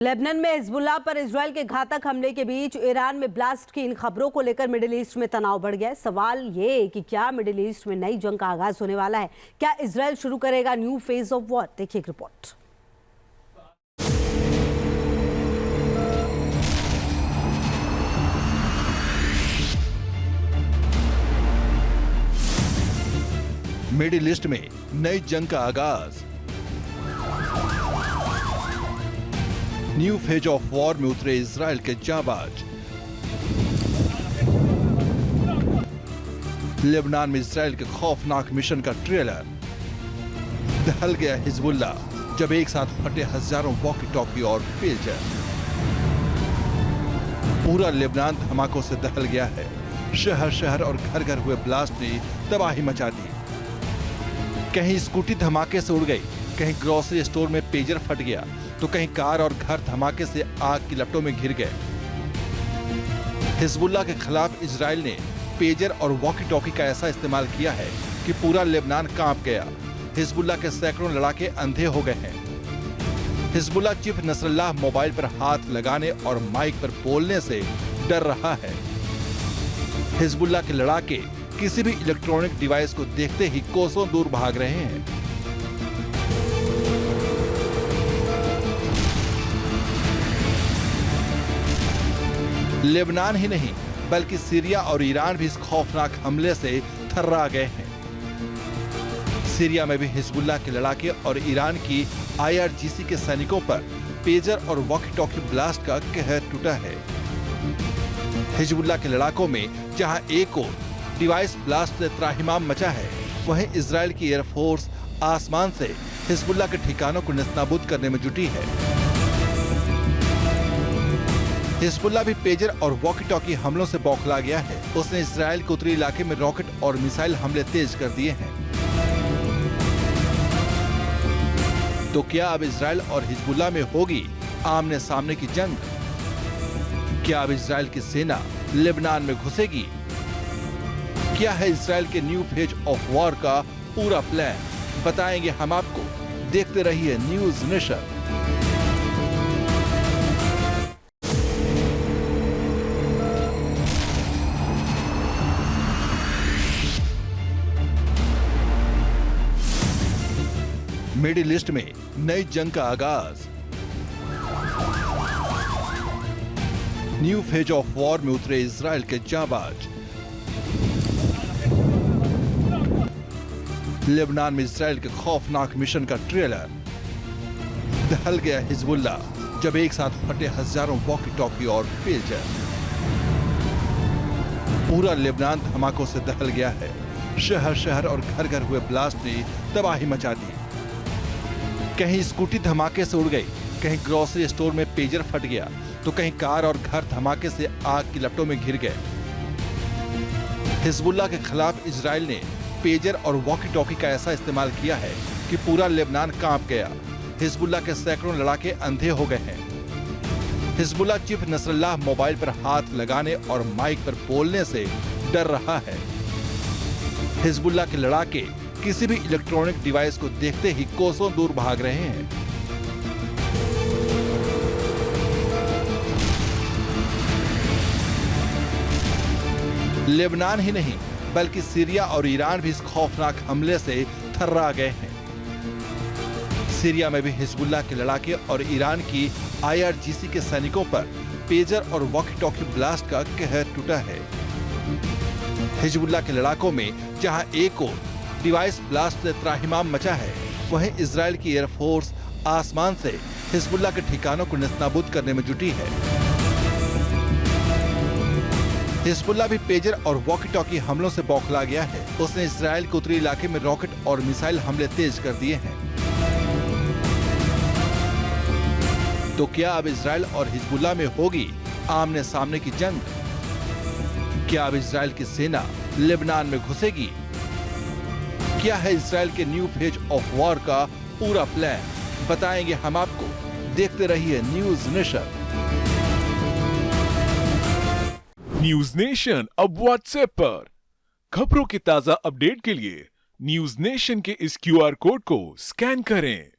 Lebanon में Hezbollah पर Israel के घातक हमले के बीच ईरान में ब्लास्ट की इन खबरों को लेकर मिडिल ईस्ट में तनाव बढ़ गया है। सवाल ये कि क्या मिडिल ईस्ट में नई जंग का आगाज होने वाला है? क्या इजरायल शुरू करेगा न्यू फेज ऑफ वॉर? देखिए एक रिपोर्ट। मिडिल ईस्ट में नई जंग का आगाज। न्यू फेज ऑफ वॉर में उतरे इजरायल के जाबाज। लेबनान में इजरायल के खौफनाक मिशन का ट्रेलर। दहल गया हिजबुल्लाह जब एक साथ फटे हजारों वॉकी टॉकी और पेजर। पूरा लेबनान धमाकों से दहल गया है। शहर शहर और घर घर हुए ब्लास्ट ने तबाही मचा दी। कहीं स्कूटी धमाके से उड़ गई, कहीं ग्रोसरी स्टोर में पेजर फट गया, तो कहीं कार और घर धमाके से आग की लपटों में घिर गए। हिजबुल्लाह के खिलाफ इजरायल ने पेजर और वॉकी टॉकी का ऐसा इस्तेमाल किया है कि पूरा लेबनान कांप गया। हिजबुल्लाह के सैकड़ों लड़ाके अंधे हो गए हैं। हिजबुल्लाह चीफ नसरुल्लाह मोबाइल पर हाथ लगाने और माइक पर बोलने से डर रहा है। हिजबुल्लाह के लड़ाके किसी भी इलेक्ट्रॉनिक डिवाइस को देखते ही कोसों दूर भाग रहे हैं। लेबनान ही नहीं बल्कि सीरिया और ईरान भी इस खौफनाक हमले से थर्रा गए हैं। सीरिया में भी हिजबुल्लाह के लड़ाके और ईरान की IRGC के सैनिकों पर पेजर और वॉकी टॉकी ब्लास्ट का कहर टूटा है। हिजबुल्लाह के लड़ाकों में जहां एक और डिवाइस ब्लास्ट से त्राहिमाम मचा है, वहीं इजरायल की एयरफोर्स आसमान से हिजबुल्लाह के ठिकानों को नेस्तनाबूद करने में जुटी है। हिजबुल्लाह भी पेजर और वॉकी टॉकी हमलों से बौखला गया है। उसने इजरायल के उत्तरी इलाके में रॉकेट और मिसाइल हमले तेज कर दिए हैं। तो क्या अब इजरायल और हिजबुल्लाह में होगी आमने सामने की जंग? क्या अब इजरायल की सेना लेबनान में घुसेगी? क्या है इजरायल के न्यू फेज ऑफ वॉर का पूरा प्लान? बताएंगे हम आपको। देखते रहिए न्यूज नेशन। मिडिल ईस्ट में नई जंग का आगाज। न्यू फेज ऑफ वॉर में उतरे इजरायल के जाबाज। लेबनान में इजरायल के खौफनाक मिशन का ट्रेलर। दहल गया हिजबुल्लाह जब एक साथ फटे हजारों वॉकी टॉकी और पेजर। पूरा लेबनान धमाकों से दहल गया है। शहर शहर और घर घर हुए ब्लास्ट ने तबाही मचा दी। कहीं स्कूटी धमाके से उड़ गई, कहीं ग्रोसरी स्टोर में पेजर फट गया, तो कहीं कार और घर धमाके से आग की लपटों में घिर गए। हिजबुल्लाह के खिलाफ इजरायल ने पेजर और वॉकी टॉकी का ऐसा इस्तेमाल किया है कि पूरा लेबनान कांप गया। हिजबुल्लाह के सैकड़ों लड़ाके अंधे हो गए हैं। हिजबुल्लाह चीफ नसरुल्लाह मोबाइल पर हाथ लगाने और माइक पर बोलने से डर रहा है। हिजबुल्लाह के लड़ाके किसी भी इलेक्ट्रॉनिक डिवाइस को देखते ही कोसों दूर भाग रहे हैं। लेबनान ही नहीं बल्कि सीरिया और ईरान भी इस खौफनाक हमले से थर्रा गए हैं। सीरिया में भी हिजबुल्लाह के लड़ाके और ईरान की IRGC के सैनिकों पर पेजर और वॉकी टॉकी ब्लास्ट का कहर टूटा है। हिजबुल्लाह के लड़ाकों में जहां एक और डिवाइस ब्लास्ट से त्राहिमाम मचा है, वहीं इजरायल की एयरफोर्स आसमान से हिजबुल्लाह के ठिकानों को नेस्तनाबूद करने में जुटी है। हिजबुल्लाह भी पेजर और वॉकी टॉकी हमलों से बौखला गया है। उसने इजरायल के उत्तरी इलाके में रॉकेट और मिसाइल हमले तेज कर दिए हैं। तो क्या अब इजरायल और हिजबुल्लाह में होगी आमने सामने की जंग? क्या अब इजरायल की सेना लेबनान में घुसेगी? क्या है इजरायल के न्यू फेज ऑफ वॉर का पूरा प्लान? बताएंगे हम आपको। देखते रहिए न्यूज नेशन। न्यूज नेशन अब व्हाट्सएप पर। खबरों की ताजा अपडेट के लिए न्यूज नेशन के इस QR कोड को स्कैन करें।